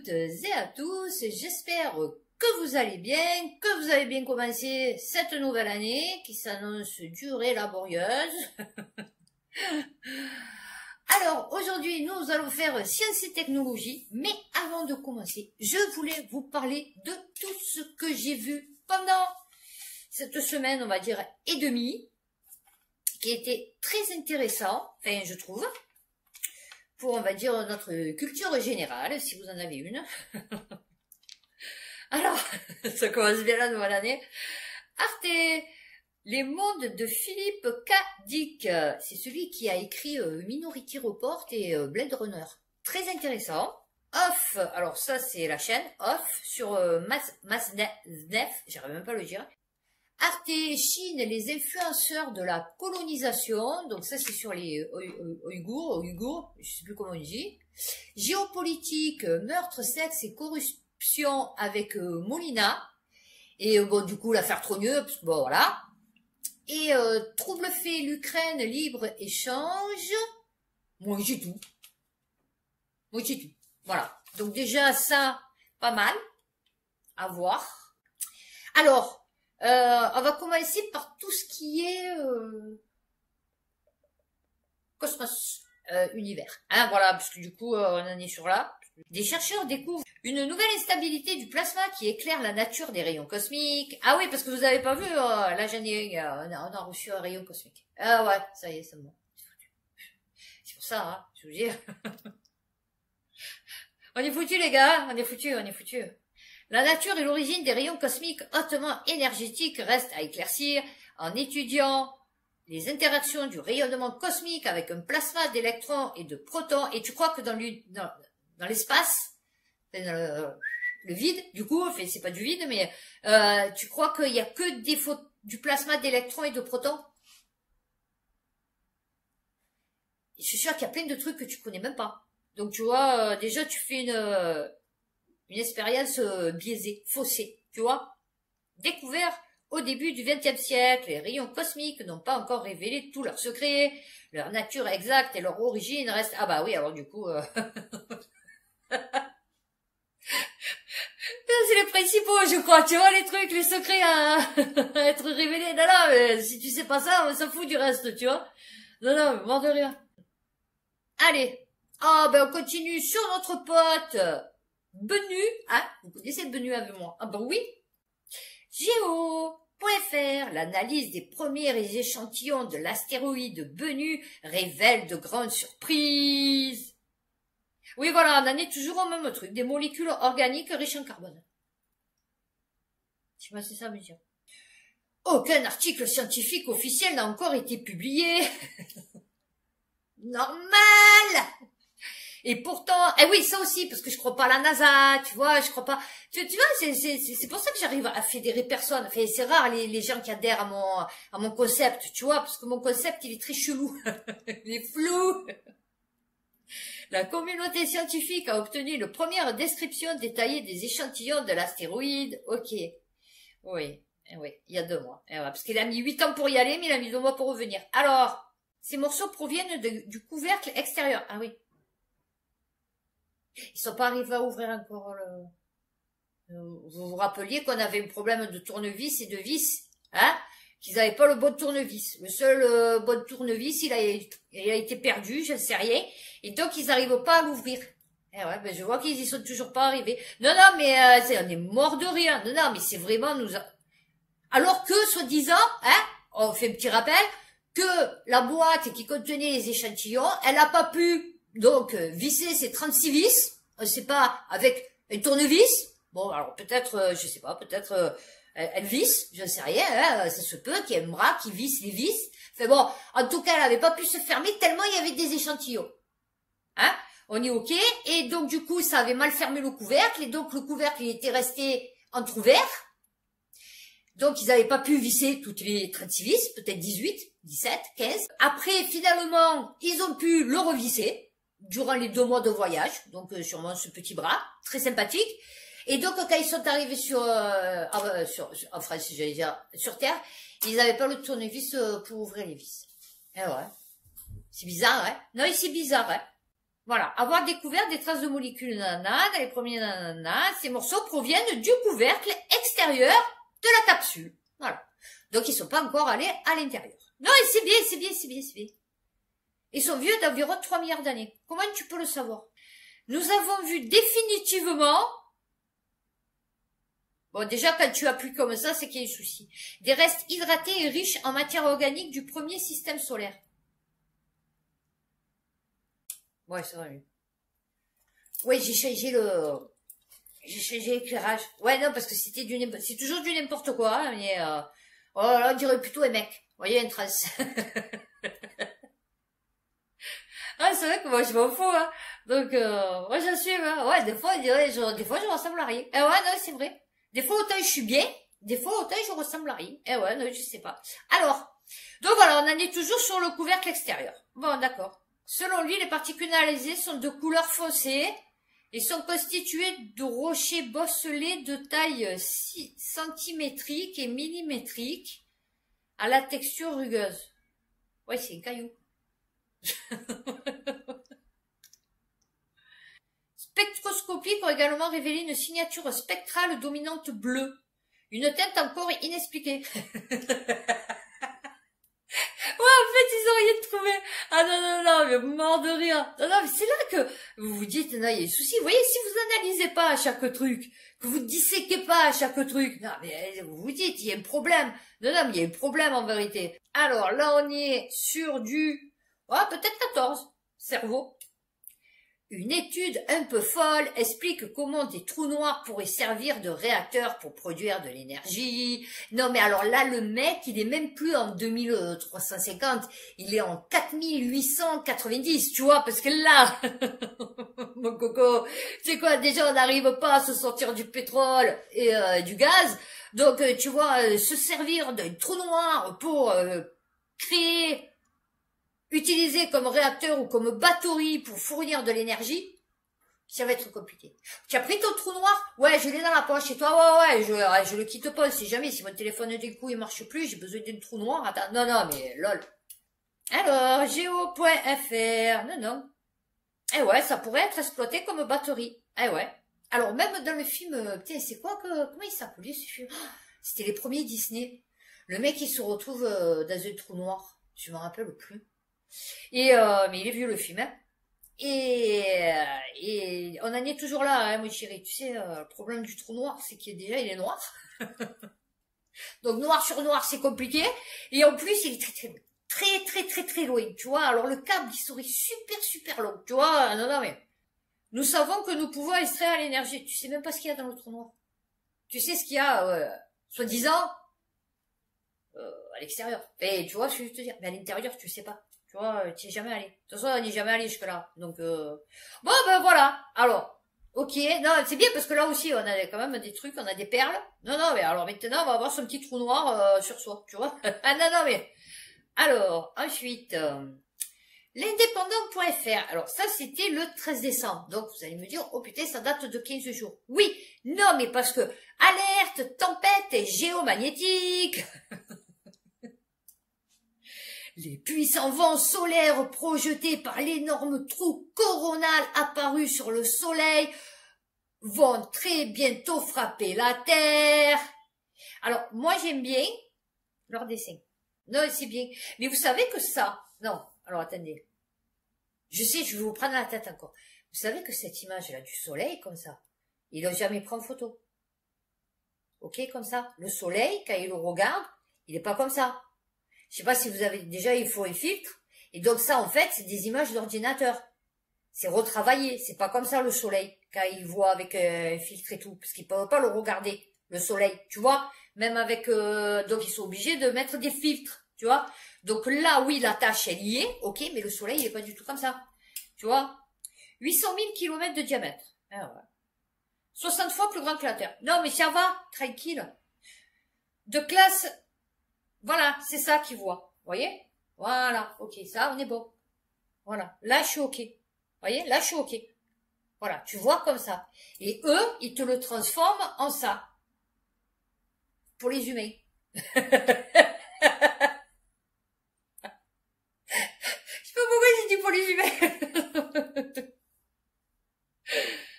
toutes et à tous, j'espère que vous allez bien, que vous avez bien commencé cette nouvelle année qui s'annonce dure et laborieuse. Alors aujourd'hui nous allons faire sciences et technologies, mais avant de commencer, je voulais vous parler de tout ce que j'ai vu pendant cette semaine, on va dire, et demie, qui était très intéressant, enfin je trouve, pour, on va dire, notre culture générale, si vous en avez une. Alors, ça commence bien la nouvelle année. Arte, les mondes de Philippe K. Dick. C'est celui qui a écrit Minority Report et Blade Runner. Très intéressant. Off, alors ça c'est la chaîne, Off, sur Masnef, j'arrive même pas à le dire. Arte Chine, les influenceurs de la colonisation, donc ça c'est sur les Ouïghours, je sais plus comment on dit. Géopolitique, meurtre, sexe et corruption avec Molina. Et bon, du coup, l'affaire Trogneux, parce que bon, voilà. Et trouble fait, l'Ukraine, libre échange. Moi, j'ai tout. Moi, j'ai tout. Voilà. Donc déjà, ça, pas mal à voir. Alors, on va commencer par tout ce qui est cosmos, univers. Hein, voilà, parce que du coup, on en est sur là. Des chercheurs découvrent une nouvelle instabilité du plasma qui éclaire la nature des rayons cosmiques. Ah oui, parce que vous avez pas vu, là j'en ai, on a reçu un rayon cosmique. Ah ouais, ça y est, c'est bon. C'est pour ça, hein, je vous dis. On est foutus les gars, on est foutus. La nature et l'origine des rayons cosmiques hautement énergétiques restent à éclaircir en étudiant les interactions du rayonnement cosmique avec un plasma d'électrons et de protons. Et tu crois que dans l'espace, le vide, du coup, enfin, c'est pas du vide, mais tu crois qu'il y a que du plasma d'électrons et de protons? Je suis sûre qu'il y a plein de trucs que tu connais même pas. Donc tu vois, déjà tu fais une expérience biaisée, faussée, tu vois. Découvert au début du XXe siècle, les rayons cosmiques n'ont pas encore révélé tous leurs secrets, leur nature exacte et leur origine restent... Ah bah oui, alors du coup... c'est les principaux, je crois, tu vois, les trucs, les secrets à être révélés. Non, non, mais si tu sais pas ça, on s'en fout du reste, tu vois. Non, non, mort de rien. Allez. Ah, ben on continue sur notre pote Bennu. Ah, vous connaissez Bennu avec moi? Ah ben oui. Géo.fr, l'analyse des premiers échantillons de l'astéroïde Bennu révèle de grandes surprises. Oui, voilà, on en est toujours au même truc, des molécules organiques riches en carbone. Je sais pas si ça veut dire. Aucun article scientifique officiel n'a encore été publié. Normal. Et pourtant, eh oui, ça aussi, parce que je crois pas à la NASA, tu vois, je crois pas, tu vois, c'est pour ça que j'arrive à fédérer personne. Enfin, c'est rare les gens qui adhèrent à mon concept, tu vois, parce que mon concept, il est très chelou. Il est flou. La communauté scientifique a obtenu une première description détaillée des échantillons de l'astéroïde. Ok. Oui, il y a 2 mois. Et ouais, parce qu'il a mis 8 ans pour y aller, mais il a mis 2 mois pour revenir. Alors, ces morceaux proviennent du couvercle extérieur. Ah oui. Ils sont pas arrivés à ouvrir encore vous vous rappeliez qu'on avait un problème de tournevis et de vis, hein? Qu'ils n'avaient pas le bon tournevis. Le seul bon tournevis, il a été perdu, je ne sais rien. Et donc, ils n'arrivent pas à l'ouvrir. Eh ouais, ben je vois qu'ils y sont toujours pas arrivés. Non, non, mais on est mort de rien. Non, non, mais c'est vraiment Alors que, soi-disant, hein, on fait un petit rappel, que la boîte qui contenait les échantillons, elle n'a pas pu donc visser ses 36 vis, on sait pas, avec un tournevis. Bon, alors peut-être, je sais pas, peut-être elle visse, je ne sais rien, hein, ça se peut qu'il y ait un bras qui visse les vis. Enfin bon, en tout cas, elle n'avait pas pu se fermer tellement il y avait des échantillons. Hein, on est ok, et donc du coup, ça avait mal fermé le couvercle, et donc le couvercle, il était resté entrouvert. Donc, ils n'avaient pas pu visser toutes les 36 vis, peut-être 18, 17, 15. Après, finalement, ils ont pu le revisser durant les 2 mois de voyage. Donc, sûrement ce petit bras, très sympathique. Et donc, quand ils sont arrivés en France, j'allais dire, sur Terre, ils n'avaient pas le tournevis pour ouvrir les vis. Eh ouais. C'est bizarre, hein? Non, c'est bizarre, hein? Voilà, avoir découvert des traces de molécules nanana dans les premiers nanana, ces morceaux proviennent du couvercle extérieur de la capsule. Voilà. Donc ils sont pas encore allés à l'intérieur. Non, et c'est bien, c'est bien, c'est bien, c'est bien. Ils sont vieux d'environ 3 milliards d'années. Comment tu peux le savoir? Nous avons vu définitivement, bon déjà quand tu appuies comme ça, c'est qu'il y a un souci, des restes hydratés et riches en matière organique du premier système solaire. Ouais, ça va mieux. Ouais, j'ai changé l'éclairage. Ouais, non, parce que c'est toujours du n'importe quoi, hein, mais, oh là, on dirait plutôt un mec. Vous voyez, une trace. Ah, c'est vrai que moi, je m'en fous, hein. Donc, moi, j'assume, hein. Ouais, des fois, des fois, je ressemble à rien. Eh ouais, non, c'est vrai. Des fois, autant je suis bien, des fois, autant je ressemble à rien. Eh ouais, non, je sais pas. Alors, donc voilà, on en est toujours sur le couvercle extérieur. Bon, d'accord. Selon lui, les particules analysées sont de couleur foncée et sont constituées de rochers bosselés de taille centimétrique et millimétrique à la texture rugueuse. Ouais, c'est un caillou. Spectroscopiques ont également révélé une signature spectrale dominante bleue, une teinte encore inexpliquée. Ouais, en fait, ils ont rien trouvé. Ah non, non, non, mais mort de rire. Non, non, mais c'est là que vous vous dites, non, il y a des soucis. Vous voyez, si vous analysez pas à chaque truc, que vous disséquez pas à chaque truc, non, mais vous vous dites, il y a un problème. Non, non, mais il y a un problème en vérité. Alors, là, on y est sur du, peut-être 14. Cerveau. Une étude un peu folle explique comment des trous noirs pourraient servir de réacteurs pour produire de l'énergie. Non mais alors là, le mec, il est même plus en 2350, il est en 4890, tu vois, parce que là, mon coco, c'est quoi, déjà on n'arrive pas à se sortir du pétrole et du gaz, donc tu vois, se servir d'un trou noir pour créer, utiliser comme réacteur ou comme batterie pour fournir de l'énergie, ça va être compliqué. Tu as pris ton trou noir? Ouais, je l'ai dans la poche. Et toi, ouais, je le quitte pas. Si jamais, si mon téléphone d'un coup il marche plus, j'ai besoin d'un trou noir. Attends, non, non, mais lol. Alors, géo.fr, non, non. Eh ouais, ça pourrait être exploité comme batterie. Eh ouais. Alors, même dans le film, putain, c'est quoi comment il s'appelait ce film? C'était les premiers Disney. Le mec, il se retrouve dans un trou noir. Je me rappelle plus. Et mais il est vieux le film, hein. Et on en est toujours là, hein, mon chéri. Tu sais, le problème du trou noir, c'est qu'il déjà il est noir. Donc noir sur noir, c'est compliqué. Et en plus, il est très loin. Tu vois, alors le câble, il serait super long. Tu vois, non, non, mais nous savons que nous pouvons extraire l'énergie. Tu sais même pas ce qu'il y a dans le trou noir. Tu sais ce qu'il y a, soi-disant, à l'extérieur. Et tu vois ce que je veux te dire. Mais à l'intérieur, tu sais pas. Tu vois, tu n'y es jamais allé. De toute façon, on n'y est jamais allé jusque-là. Donc, bon, ben voilà. Alors, ok. Non, c'est bien parce que là aussi, on a quand même des trucs, on a des perles. Non, non, mais alors maintenant, on va avoir son petit trou noir sur soi, tu vois. Ah non, non, mais... Alors, ensuite, l'indépendant.fr. Alors, ça, c'était le 13 décembre. Donc, vous allez me dire, oh putain, ça date de 15 jours. Oui, non, mais parce que, alerte, tempête géomagnétique. Les puissants vents solaires projetés par l'énorme trou coronal apparu sur le soleil vont très bientôt frapper la Terre. Alors, moi j'aime bien leur dessin. Non, c'est bien. Mais vous savez que ça... Non, alors attendez. Je sais, je vais vous prendre la tête encore. Vous savez que cette image-là du soleil, comme ça, il n'a jamais pris en photo. Ok, comme ça. Le soleil, quand il le regarde, il n'est pas comme ça. Je sais pas si vous avez déjà, il faut un filtre. Et donc ça, en fait, c'est des images d'ordinateur. C'est retravaillé. C'est pas comme ça le soleil quand il voit avec un filtre et tout, parce qu'ils peuvent pas le regarder le soleil. Tu vois, même avec donc ils sont obligés de mettre des filtres. Tu vois. Donc là, oui, la tâche elle y est, ok, mais le soleil il est pas du tout comme ça. Tu vois. 800 000 kilomètres de diamètre. Ah ouais. 60 fois plus grand que la Terre. Non, mais ça va, tranquille. De classe. Voilà, c'est ça qu'ils voient. Voyez? Voilà, ok, ça, on est bon. Voilà, là, je suis ok. Voyez? Là, je suis ok. Voilà, tu vois comme ça. Et eux, ils te le transforment en ça. Pour les humains. Je sais pas pourquoi j'ai dit pour les humains.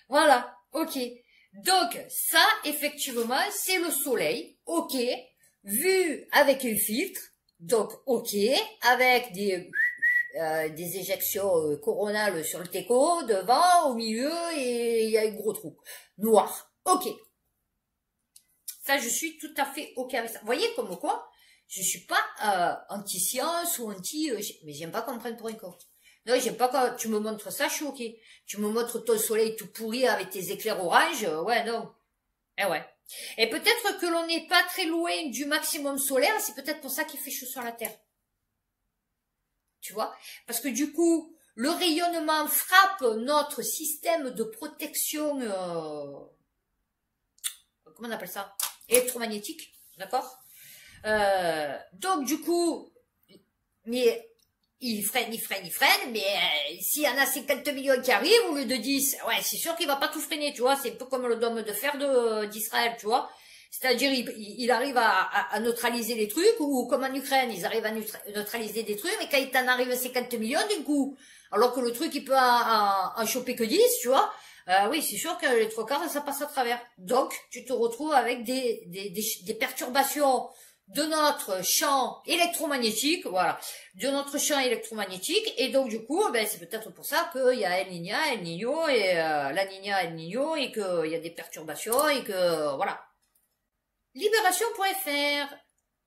Voilà, ok. Donc, ça, effectivement, c'est le soleil, ok, vu avec un filtre, donc ok, avec des éjections coronales sur le téco, devant, au milieu, et il y a un gros trou noir. Ok. Ça, je suis tout à fait ok avec ça. Vous voyez comme quoi, je suis pas anti-science ou anti... mais j'aime pas qu'on me prenne pour une con. Non, j'aime pas quand tu me montres ça, je suis ok. Tu me montres ton soleil tout pourri avec tes éclairs orange, ouais, non. Eh ouais. Et peut-être que l'on n'est pas très loin du maximum solaire, c'est peut-être pour ça qu'il fait chaud sur la Terre. Tu vois? Parce que du coup, le rayonnement frappe notre système de protection, comment on appelle ça? Électromagnétique, d'accord? Donc du coup, mais il freine, mais s'il y en a 50 millions qui arrivent au lieu de 10, ouais, c'est sûr qu'il va pas tout freiner, tu vois, c'est un peu comme le dôme de fer d'Israël, tu vois. C'est-à-dire, il arrive à neutraliser les trucs, ou comme en Ukraine, ils arrivent à neutraliser des trucs, mais quand il t'en arrive 50 millions d'un coup, alors que le truc, il peut en choper que 10, tu vois, oui, c'est sûr que les trois quarts, ça passe à travers. Donc, tu te retrouves avec des perturbations de notre champ électromagnétique, voilà, de notre champ électromagnétique, et donc du coup, ben c'est peut-être pour ça qu'il y a El Niño, et La Niña, El Niño, et qu'il y a des perturbations, et que, voilà. Libération.fr.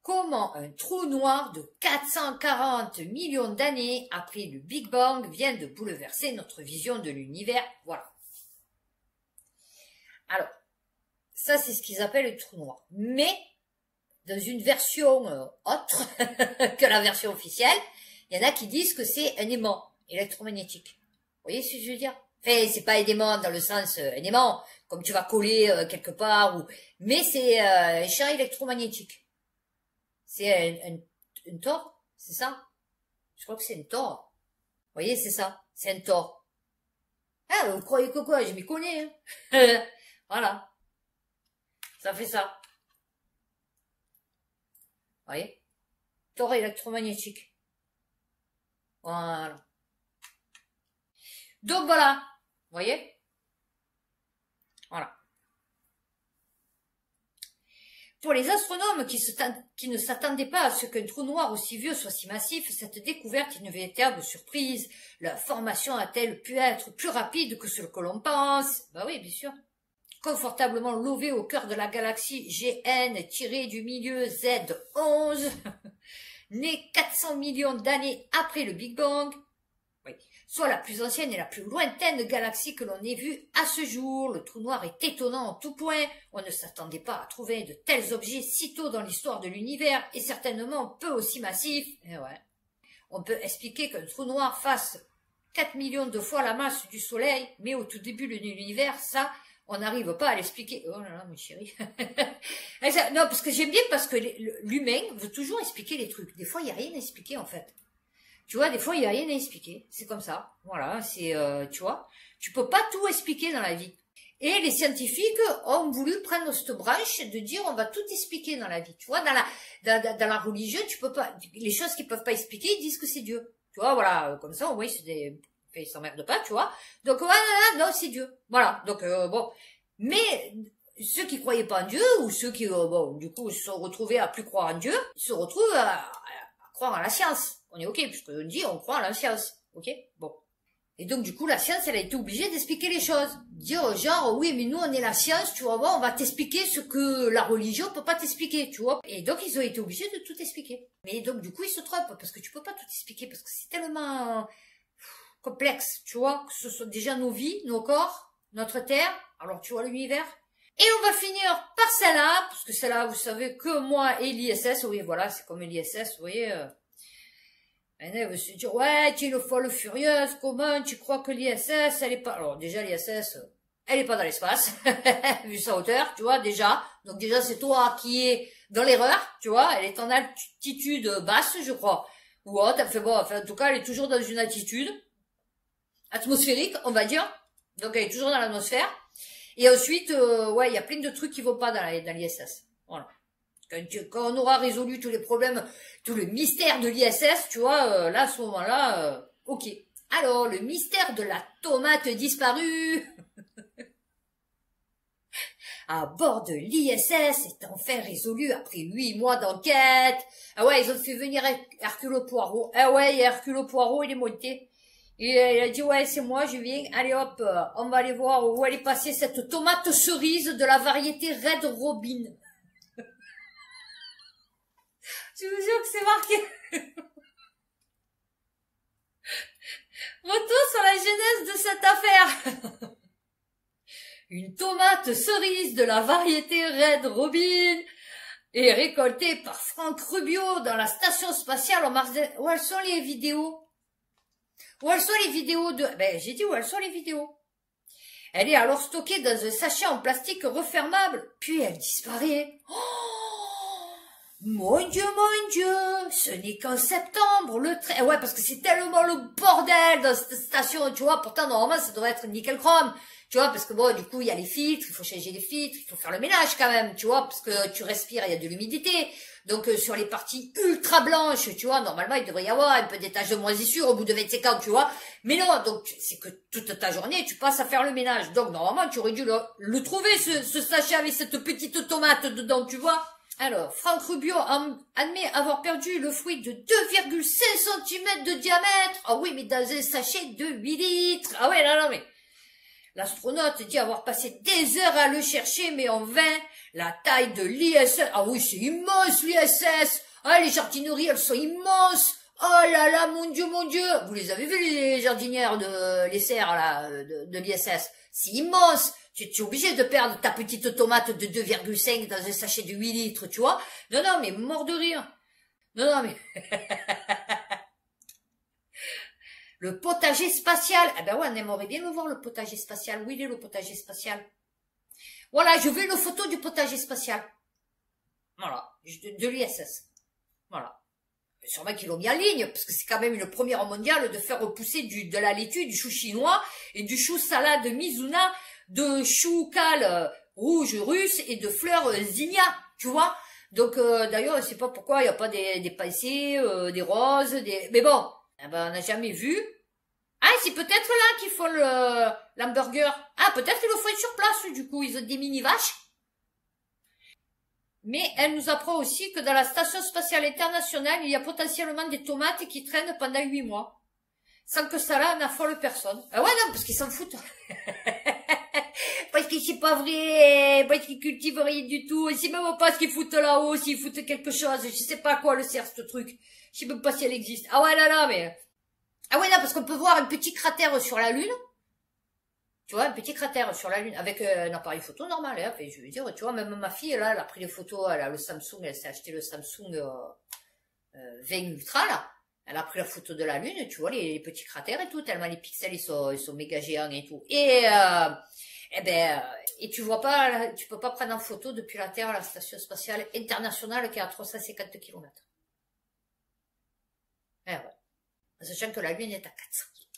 Comment un trou noir de 440 millions d'années après le Big Bang vient de bouleverser notre vision de l'univers, voilà. Alors, ça c'est ce qu'ils appellent le trou noir. Mais, dans une version autre que la version officielle, il y en a qui disent que c'est un aimant électromagnétique. Vous voyez ce que je veux dire? Enfin, c'est pas un aimant dans le sens un aimant, comme tu vas coller quelque part, mais c'est un champ électromagnétique. C'est un tore, c'est ça? Je crois que c'est un tore. Vous voyez, c'est ça, c'est un tore. Ah, vous croyez que quoi? Je m'y connais. Hein. Voilà. Ça fait ça. Vous voyez? Tore électromagnétique. Voilà. Donc voilà. Vous voyez? Voilà. Pour les astronomes qui ne s'attendaient pas à ce qu'un trou noir aussi vieux soit si massif, cette découverte est une véritable surprise. La formation a-t-elle pu être plus rapide que ce que l'on pense? Bah oui, bien sûr. Confortablement lové au cœur de la galaxie GN tirée du milieu Z11, né 400 millions d'années après le Big Bang, oui, soit la plus ancienne et la plus lointaine galaxie que l'on ait vue à ce jour. Le trou noir est étonnant en tout point. On ne s'attendait pas à trouver de tels objets si tôt dans l'histoire de l'univers et certainement peu aussi massifs. Et ouais. On peut expliquer qu'un trou noir fasse 4 millions de fois la masse du Soleil, mais au tout début de l'univers, ça, on n'arrive pas à l'expliquer. Oh là là, mon chéri. Non, parce que j'aime bien parce que l'humain veut toujours expliquer les trucs. Des fois, il n'y a rien à expliquer, en fait. Tu vois, des fois, il n'y a rien à expliquer. C'est comme ça. Voilà, c'est, tu vois, tu peux pas tout expliquer dans la vie. Et les scientifiques ont voulu prendre cette branche de dire on va tout expliquer dans la vie. Tu vois, dans la religion, tu peux pas, les choses qu'ils peuvent pas expliquer, ils disent que c'est Dieu. Tu vois, voilà, comme ça, au moins, ils s'emmerdent pas, tu vois. Donc, voilà, non, c'est Dieu. Voilà. Donc, bon. Mais, ceux qui croyaient pas en Dieu, ou ceux qui, bon, du coup, se sont retrouvés à plus croire en Dieu, se retrouvent à croire en la science. On est ok, puisqu'on dit on croit en la science. Ok? Bon. Et donc, du coup, la science, elle a été obligée d'expliquer les choses. Dire, genre, oui, mais nous, on est la science, tu vois, bon, on va t'expliquer ce que la religion peut pas t'expliquer, tu vois. Et donc, ils ont été obligés de tout expliquer. Mais donc, du coup, ils se trompent, parce que tu peux pas tout expliquer, parce que c'est tellement complexe, tu vois, que ce soit déjà nos vies, nos corps, notre terre, alors tu vois l'univers. Et on va finir par celle-là, parce que celle-là, vous savez que moi et l'ISS, oui, voilà, c'est comme l'ISS, vous voyez, elle va se dire, ouais, tu es une folle furieuse, comment tu crois que l'ISS, elle est pas... Alors déjà, l'ISS, elle est pas dans l'espace, vu sa hauteur, tu vois, déjà. Donc déjà, c'est toi qui es dans l'erreur, tu vois, elle est en altitude basse, je crois. Ou haute, elle fait bon, enfin, en tout cas, elle est toujours dans une altitude atmosphérique, on va dire. Donc elle est toujours dans l'atmosphère. Et ensuite, ouais, il y a plein de trucs qui vont pas dans l'ISS. Voilà. Quand on aura résolu tous les problèmes, tout le mystère de l'ISS, tu vois, là, à ce moment-là, ok. Alors, le mystère de la tomate disparue. à bord de l'ISS est enfin résolu après 8 mois d'enquête. Ah ouais, ils ont fait venir Hercule Poirot. Ah ouais, Hercule Poirot, il est monté. Et il a dit, ouais, c'est moi, je viens. Allez hop, on va aller voir où elle est passée cette tomate cerise de la variété Red Robin. Je vous jure que c'est marqué. Retour sur la genèse de cette affaire. Une tomate cerise de la variété Red Robin est récoltée par Franck Rubio dans la station spatiale en Mars. Où elles sont les vidéos? Où elles sont les vidéos de... Ben, j'ai dit où elles sont les vidéos. Elle est alors stockée dans un sachet en plastique refermable, puis elle disparaît. Oh, mon Dieu, ce n'est qu'en septembre, le train... Ouais, parce que c'est tellement le bordel dans cette station, tu vois. Pourtant, normalement, ça devrait être nickel chrome. Tu vois, parce que bon, du coup, il y a les filtres, il faut changer les filtres, il faut faire le ménage quand même, tu vois, parce que tu respires, il y a de l'humidité. Donc, sur les parties ultra blanches, tu vois, normalement, il devrait y avoir un peu des taches de moisissure au bout de 25 ans, tu vois. Mais non, donc, c'est que toute ta journée, tu passes à faire le ménage. Donc, normalement, tu aurais dû le trouver, ce sachet avec cette petite tomate dedans, tu vois. Alors, Franck Rubio admet avoir perdu le fruit de 2,5 cm de diamètre. Ah oui, mais dans un sachet de 8 litres. Ah ouais, non, mais... L'astronaute dit avoir passé des heures à le chercher, mais en vain. La taille de l'ISS... Ah oui, c'est immense, l'ISS. Ah, les jardineries, elles sont immenses. Oh là là, mon Dieu, mon Dieu. Vous les avez vus, les jardinières les serres, là, de l'ISS. C'est immense. Tu es obligé de perdre ta petite tomate de 2,5 dans un sachet de 8 litres, tu vois. Non, non, mais mort de rire. Non, mais... Le potager spatial. Eh ben ouais, on aimerait bien le voir, le potager spatial. Où il est, le potager spatial? Voilà, je veux une photo du potager spatial. Voilà, de l'ISS. Voilà. Sûrement qu'ils l'ont mis en ligne, parce que c'est quand même une première mondiale de faire repousser de la laitue, du chou chinois et du chou salade Mizuna, de chou cal rouge russe et de fleurs zinnia, tu vois. Donc d'ailleurs, je sais pas pourquoi il n'y a pas des pensées, des roses, des... Mais bon, eh ben, on n'a jamais vu. Ah, c'est peut-être là qu'ils font l'hamburger. Ah, peut-être qu'ils le font sur place, du coup, ils ont des mini-vaches. Mais elle nous apprend aussi que dans la Station Spatiale Internationale, il y a potentiellement des tomates qui traînent pendant 8 mois. Sans que ça là n'affole personne. Ah ouais, non, parce qu'ils s'en foutent. Parce que c'est pas vrai, parce qu'ils cultivent rien du tout. Et c'est même pas ce qu'ils foutent là-haut, s'ils foutent quelque chose. Je sais pas à quoi le sert, ce truc. Je sais même pas si elle existe. Ah ouais, là, mais... Ah ouais, non, parce qu'on peut voir un petit cratère sur la Lune. Tu vois, un petit cratère sur la Lune avec un appareil photo normal. Hein. Enfin, je veux dire, tu vois, même ma fille, là, elle a pris les photos, elle a le Samsung, elle s'est acheté le Samsung 20 Ultra, là. Elle a pris la photo de la Lune, tu vois, les petits cratères et tout, tellement les pixels, ils sont méga géants et tout. Et, et tu vois pas, tu peux pas prendre en photo depuis la Terre à la Station Spatiale Internationale qui est à 350 km. Eh ouais. Sachant que la Lune est à 400 km.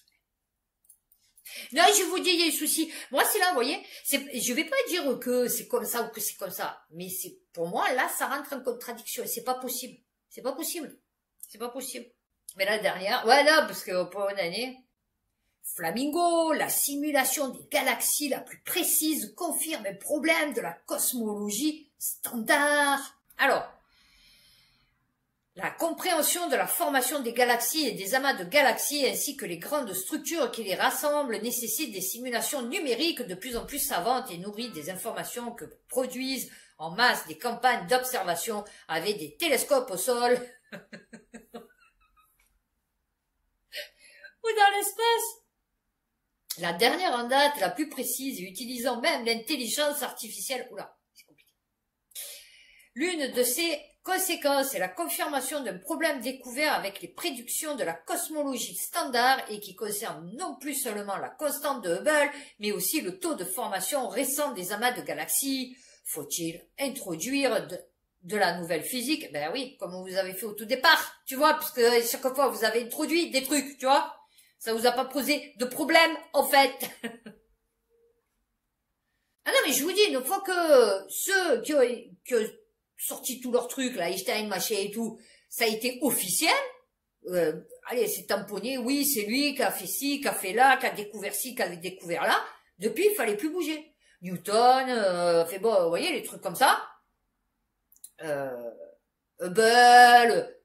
Non, je vous dis, il y a des soucis. Moi, c'est là, vous voyez, je vais pas dire que c'est comme ça ou que c'est comme ça. Mais c'est, pour moi, là, ça rentre en contradiction. C'est pas possible. C'est pas possible. C'est pas possible. Mais la dernière, ouais, là, parce que pour une année, Flamingo, la simulation des galaxies la plus précise confirme un problème de la cosmologie standard. Alors, la compréhension de la formation des galaxies et des amas de galaxies ainsi que les grandes structures qui les rassemblent nécessite des simulations numériques de plus en plus savantes et nourries des informations que produisent en masse des campagnes d'observation avec des télescopes au sol ou dans l'espace. La dernière en date, la plus précise et utilisant même l'intelligence artificielle, oula, c'est compliqué. L'une de ces conséquences est la confirmation d'un problème découvert avec les prédictions de la cosmologie standard et qui concerne non plus seulement la constante de Hubble, mais aussi le taux de formation récent des amas de galaxies. Faut-il introduire de la nouvelle physique? Ben oui, comme vous avez fait au tout départ, tu vois, parce que chaque fois vous avez introduit des trucs, tu vois. Ça vous a pas posé de problème, en fait. Ah non, mais je vous dis, une fois que ceux qui ont sorti tous leurs trucs, là, Einstein, machin et tout, ça a été officiel, allez, c'est tamponné, oui, c'est lui qui a fait ci, qui a fait là, qui a découvert ci, qui a découvert là, depuis, il fallait plus bouger. Newton, fait bon, vous voyez, les trucs comme ça. Hubble,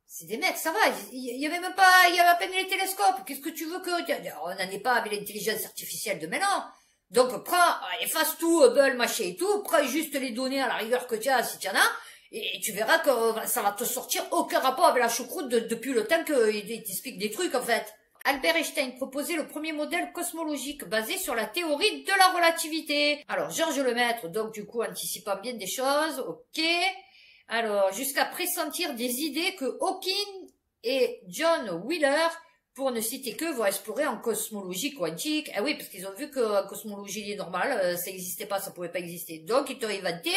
c'est des mecs, ça va, il y avait même pas, il y avait à peine les télescopes. Qu'est-ce que tu veux que, on n'en est pas avec l'intelligence artificielle de maintenant. Donc, prends, efface tout, Hubble, machin et tout, prends juste les données à la rigueur que tu as, si tu en as, et tu verras que ça va te sortir aucun rapport avec la choucroute depuis le temps qu'il t'explique des trucs, en fait. Albert Einstein proposait le premier modèle cosmologique basé sur la théorie de la relativité. Alors, Georges Lemaître, donc, du coup, anticipant bien des choses, ok. Alors, jusqu'à pressentir des idées que Hawking et John Wheeler, pour ne citer que, vont explorer en cosmologie quantique. Ah oui, parce qu'ils ont vu qu'en cosmologie normale, ça n'existait pas, ça pouvait pas exister. Donc, ils t'ont inventé,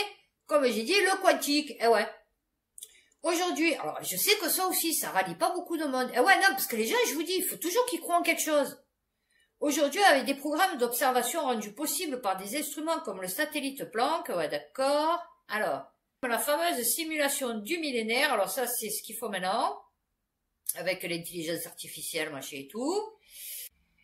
comme j'ai dit, le quantique. Eh ouais. Aujourd'hui, alors je sais que ça aussi, ça rallie pas beaucoup de monde. Eh ouais, non, parce que les gens, je vous dis, il faut toujours qu'ils croient en quelque chose. Aujourd'hui, avec des programmes d'observation rendus possibles par des instruments comme le satellite Planck, ouais, d'accord. Alors, la fameuse simulation du millénaire, alors ça, c'est ce qu'il faut maintenant, avec l'intelligence artificielle, machin et tout.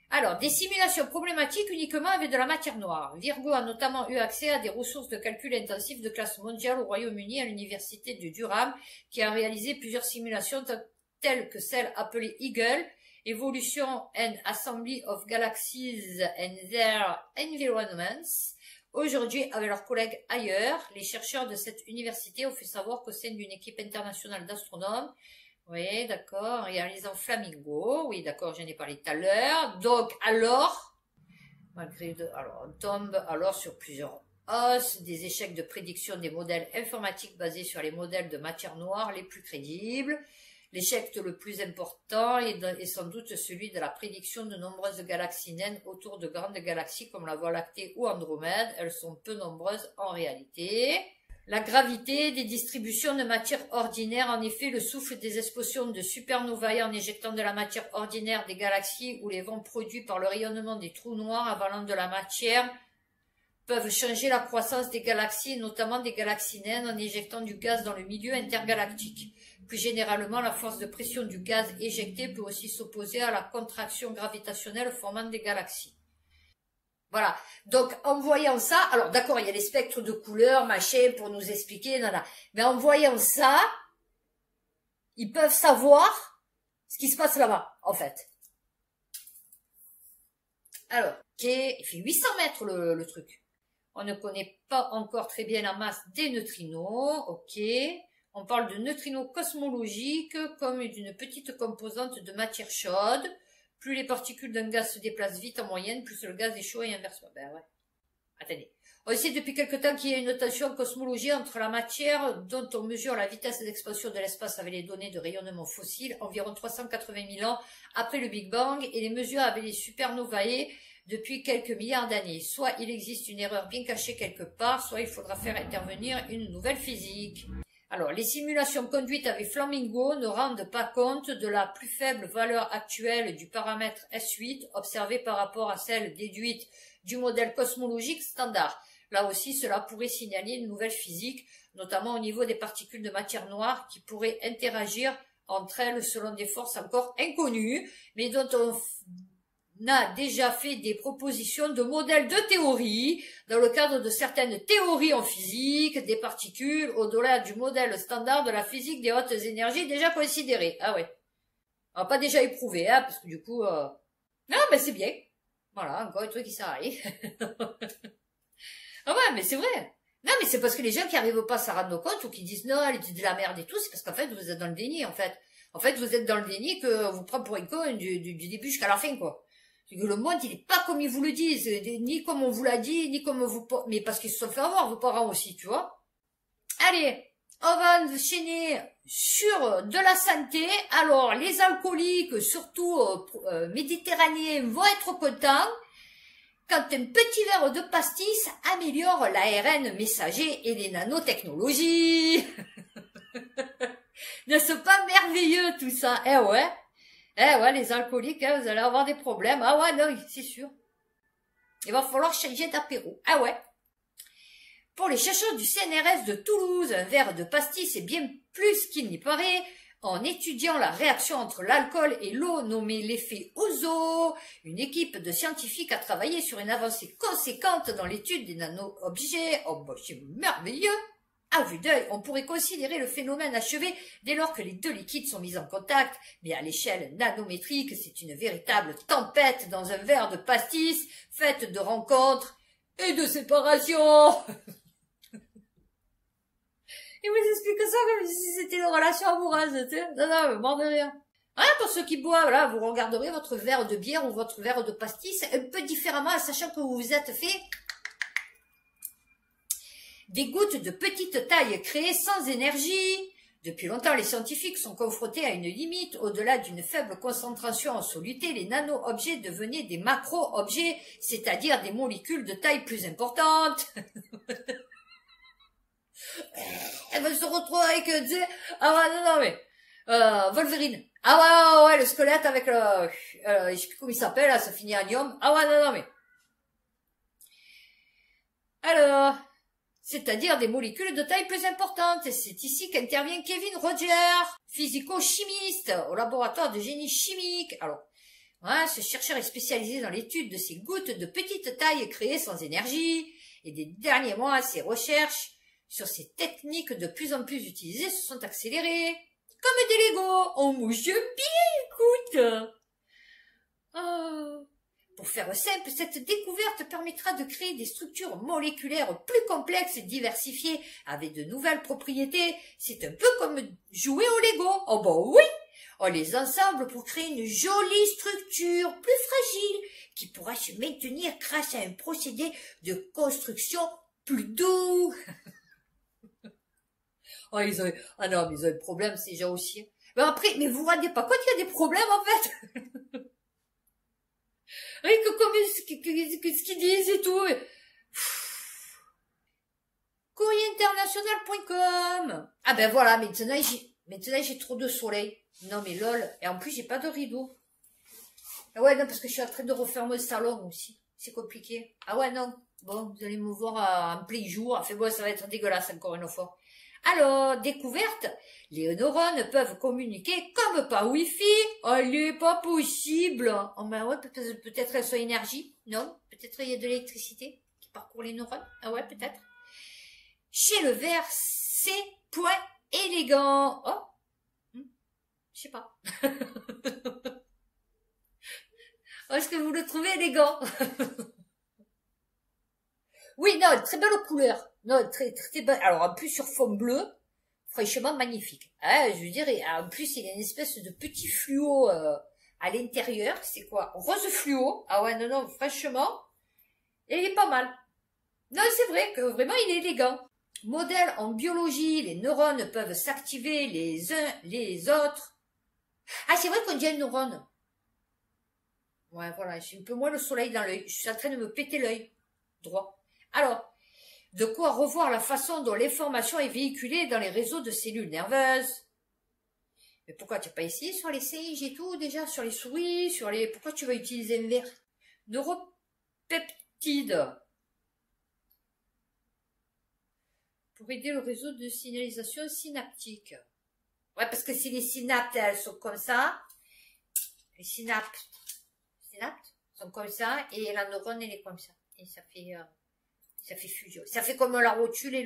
Alors, des simulations problématiques uniquement avec de la matière noire. Virgo a notamment eu accès à des ressources de calcul intensif de classe mondiale au Royaume-Uni à l'université de Durham, qui a réalisé plusieurs simulations telles que celle appelée Eagle, Evolution and Assembly of Galaxies and Their Environments. Aujourd'hui, avec leurs collègues ailleurs, les chercheurs de cette université ont fait savoir qu'au sein d'une équipe internationale d'astronomes, oui, d'accord, réalisant Flamingo, oui, d'accord, j'en ai parlé tout à l'heure. Donc, alors, alors, on tombe alors sur plusieurs os, des échecs de prédiction des modèles informatiques basés sur les modèles de matière noire les plus crédibles. L'échec le plus important est sans doute celui de la prédiction de nombreuses galaxies naines autour de grandes galaxies comme la Voie lactée ou Andromède. Elles sont peu nombreuses en réalité. La gravité des distributions de matière ordinaire, en effet, le souffle des explosions de supernovae en éjectant de la matière ordinaire des galaxies ou les vents produits par le rayonnement des trous noirs avalant de la matière peuvent changer la croissance des galaxies, et notamment des galaxies naines, en éjectant du gaz dans le milieu intergalactique. Plus généralement, la force de pression du gaz éjecté peut aussi s'opposer à la contraction gravitationnelle formant des galaxies. Voilà. Donc, en voyant ça, alors d'accord, il y a les spectres de couleurs, machin, pour nous expliquer, nana. Mais en voyant ça, ils peuvent savoir ce qui se passe là-bas, en fait. Alors, ok, il fait 800 mètres le truc. On ne connaît pas encore très bien la masse des neutrinos, ok. On parle de neutrinos cosmologiques comme d'une petite composante de matière chaude. Plus les particules d'un gaz se déplacent vite en moyenne, plus le gaz est chaud et inversement. Ben ouais. Attendez. On sait depuis quelque temps qu'il y a une tension cosmologique entre la matière dont on mesure la vitesse d'expansion de l'espace avec les données de rayonnement fossile environ 380 000 ans après le Big Bang et les mesures avec les supernovae depuis quelques milliards d'années. Soit il existe une erreur bien cachée quelque part, soit il faudra faire intervenir une nouvelle physique. Alors, les simulations conduites avec Flamingo ne rendent pas compte de la plus faible valeur actuelle du paramètre S8 observé par rapport à celle déduite du modèle cosmologique standard. Là aussi, cela pourrait signaler une nouvelle physique, notamment au niveau des particules de matière noire qui pourraient interagir entre elles selon des forces encore inconnues, mais dont on a déjà fait des propositions de modèles de théorie dans le cadre de certaines théories en physique des particules au-delà du modèle standard de la physique des hautes énergies déjà considéré. Ah ouais. Alors, pas déjà éprouvé, hein, parce que du coup... Non, mais c'est bien. Voilà, encore un truc qui sert à rien. Ah ouais, mais c'est vrai. Non, mais c'est parce que les gens qui arrivent pas à s'en rendre compte ou qui disent non, elle dit de la merde et tout, c'est parce qu'en fait, vous êtes dans le déni, en fait. En fait, vous êtes dans le déni que vous prenez pour une con du début jusqu'à la fin, quoi. C'est que le monde, il est pas comme ils vous le disent, ni comme on vous l'a dit, ni comme vous... Mais parce qu'ils se sont fait avoir, vos parents aussi, tu vois. Allez, on va enchaîner sur de la santé. Alors, les alcooliques, surtout méditerranéens, vont être contents quand un petit verre de pastis améliore l'ARN messager et les nanotechnologies. N'est-ce pas merveilleux tout ça? Eh ouais. Eh ouais, les alcooliques, hein, vous allez avoir des problèmes. Ah ouais, non, c'est sûr. Il va falloir changer d'apéro. Ah ouais. Pour les chercheurs du CNRS de Toulouse, un verre de pastis est bien plus qu'il n'y paraît. En étudiant la réaction entre l'alcool et l'eau nommée l'effet Ozo, une équipe de scientifiques a travaillé sur une avancée conséquente dans l'étude des nano-objets. Oh bah c'est merveilleux! À vue d'œil, on pourrait considérer le phénomène achevé dès lors que les deux liquides sont mis en contact, mais à l'échelle nanométrique, c'est une véritable tempête dans un verre de pastis, faite de rencontres et de séparations. Il vous explique ça comme si c'était une relation amoureuse, tu sais. Non, mais mort de rien. Hein, pour ceux qui boivent, là, vous regarderez votre verre de bière ou votre verre de pastis un peu différemment, sachant que vous vous êtes fait des gouttes de petite taille créées sans énergie. Depuis longtemps, les scientifiques sont confrontés à une limite. Au-delà d'une faible concentration en soluté, les nano-objets devenaient des macro-objets, c'est-à-dire des molécules de taille plus importante. Elle va se retrouver avec, tu sais, ah ouais, non, mais, Wolverine. Ah ouais, le squelette avec je sais plus comment il s'appelle, là, ça finit en ium. Ah ouais, non, mais. Alors, c'est-à-dire des molécules de taille plus importante. Et c'est ici qu'intervient Kevin Roger, physico-chimiste, au laboratoire de génie chimique. Alors, ouais, ce chercheur est spécialisé dans l'étude de ces gouttes de petite taille créées sans énergie. Et des derniers mois, ses recherches sur ces techniques de plus en plus utilisées se sont accélérées. Comme des Legos. Oh, mon Dieu, bien, écoute. Oh. Pour faire simple, cette découverte permettra de créer des structures moléculaires plus complexes et diversifiées avec de nouvelles propriétés. C'est un peu comme jouer au Lego. Oh bah oui. On les ensemble pour créer une jolie structure plus fragile qui pourra se maintenir grâce à un procédé de construction plus doux. Oh, ah non, mais ils ont un problème, ces gens aussi. Mais après, mais vous vous rendez pas compte qu'il y a des problèmes, en fait? Oui, ce qu'ils disent et tout. Courrierinternational.com. Ah ben voilà, maintenant j'ai trop de soleil. Non mais lol. Et en plus, j'ai pas de rideau. Ah ouais, non, parce que je suis en train de refaire mon salon aussi. C'est compliqué. Ah ouais, non. Bon, vous allez me voir en plein jour. Enfin bon, ça va être dégueulasse encore une fois. Alors, découverte, les neurones peuvent communiquer comme par Wi-Fi. Allez, pas possible. Oh ben ouais, peut-être elles sont énergie. Non, peut-être il y a de l'électricité qui parcourt les neurones. Ah ouais, peut-être. Chez le ver, c'est point élégant. Oh, je sais pas. Est-ce que vous le trouvez élégant? Oui, non, très belle couleur. Non, très belle. Alors, en plus, sur fond bleu, franchement magnifique. Hein, je veux dire, et en plus, il y a une espèce de petit fluo à l'intérieur. C'est quoi? Rose fluo. Ah ouais, non, franchement, il est pas mal. Non, c'est vrai que vraiment, il est élégant. Modèle en biologie, les neurones peuvent s'activer les uns les autres. Ah, c'est vrai qu'on dit un neurone. Ouais, voilà, j'ai un peu moins le soleil dans l'œil. Je suis en train de me péter l'œil droit. Alors, de quoi revoir la façon dont l'information est véhiculée dans les réseaux de cellules nerveuses. Mais pourquoi tu n'as pas essayé sur les singes et tout, déjà, sur les souris, sur les... Pourquoi tu vas utiliser un verre? Neuropeptides. Pour aider le réseau de signalisation synaptique. Ouais, parce que si les synapses, elles sont comme ça, les synapses sont comme ça, et la neurone, elle est comme ça. Et ça fait fusion. Ça fait comme la rotule et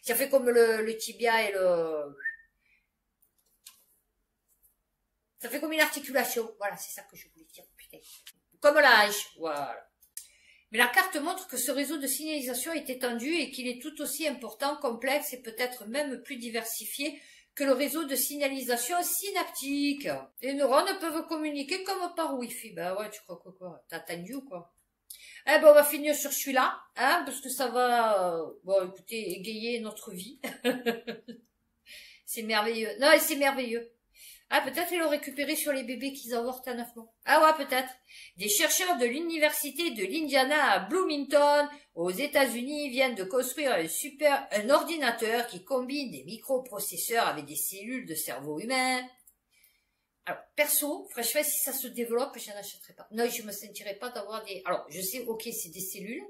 ça fait comme le tibia et ça fait comme une articulation. Voilà, c'est ça que je voulais dire, putain. Comme la hanche, voilà. Mais la carte montre que ce réseau de signalisation est étendu et qu'il est tout aussi important, complexe et peut-être même plus diversifié que le réseau de signalisation synaptique. Les neurones peuvent communiquer comme par Wi-Fi. Ben ouais, tu crois quoi? T'as attendu ou quoi? Eh ben, on va finir sur celui-là, hein, parce que ça va, bon, écoutez, égayer notre vie. C'est merveilleux. Non, c'est merveilleux. Ah, peut-être ils l'ont récupéré sur les bébés qu'ils avortent à 9 mois. Ah ouais, peut-être. Des chercheurs de l'université de l'Indiana à Bloomington, aux États-Unis, viennent de construire un ordinateur qui combine des microprocesseurs avec des cellules de cerveau humain. Alors, perso, franchement, si ça se développe, je n'en achèterai pas. Non, je me sentirais pas d'avoir des... Alors, je sais, ok, c'est des cellules.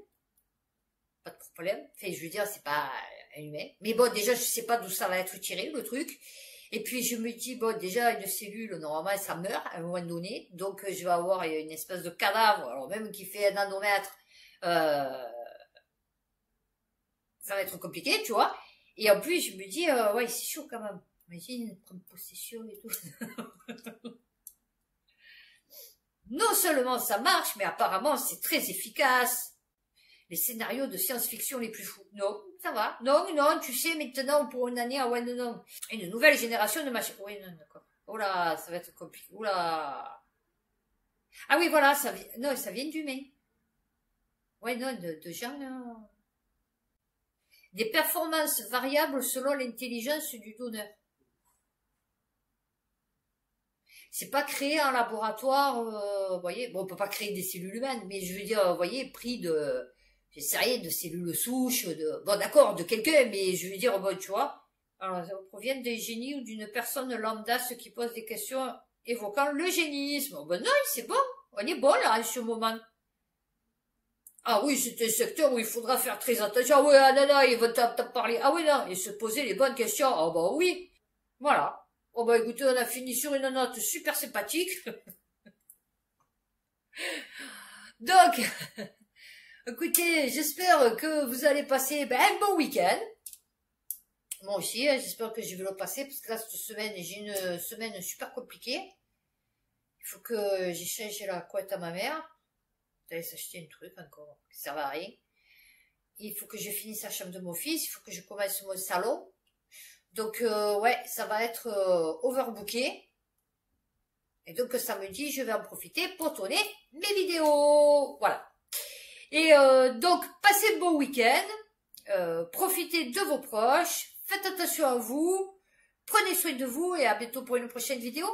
Pas de problème. Enfin, je veux dire, c'est pas un humain. Mais bon, déjà, je sais pas d'où ça va être tiré, le truc. Et puis je me dis, bon, déjà, une cellule, normalement, ça meurt à un moment donné. Donc, je vais avoir une espèce de cadavre, alors même qui fait 1 nanomètre, ça va être compliqué, tu vois. Et en plus, je me dis, ouais, c'est chaud quand même. Imagine, prendre possession et tout. Non seulement ça marche, mais apparemment, c'est très efficace. Les scénarios de science-fiction les plus fous. Non, ça va. Non, non, tu sais, maintenant, pour une année, ah ouais, non, non. Une nouvelle génération de machines. Oui, non, d'accord. Oh là, ça va être compliqué. Oh là. Ah oui, voilà, non, ça vient d'humains. Ouais, non, de gens, là. Des performances variables selon l'intelligence du donneur. C'est pas créé en laboratoire, vous voyez. Bon, on peut pas créer des cellules humaines, mais je veux dire, vous voyez, pris de, je sais rien, de cellules souches, bon, d'accord, de quelqu'un, mais je veux dire, bon, tu vois. Alors, ça provient d'un génie ou d'une personne lambda, ce qui pose des questions évoquant l'eugénisme. Ben non, c'est bon. On est bon, là, en ce moment. Ah oui, c'est un secteur où il faudra faire très attention. Ah oui, ah non, non, ils vont t'en parler. Ah oui, non, et se poser les bonnes questions. Ah bah oui. Voilà. Oh bah écoutez, on a fini sur une note super sympathique. Donc, écoutez, j'espère que vous allez passer un bon week-end. Moi aussi, j'espère que je vais le passer, parce que là, cette semaine, j'ai une semaine super compliquée. Il faut que j'échange la couette à ma mère. J'allais s'acheter un truc encore, qui ne sert à rien. Il faut que je finisse la chambre de mon fils, il faut que je commence mon salon. Donc, ouais, ça va être overbooké. Et donc, samedi, je vais en profiter pour tourner mes vidéos. Voilà. Et donc, passez un bon week-end. Profitez de vos proches. Faites attention à vous. Prenez soin de vous et à bientôt pour une prochaine vidéo.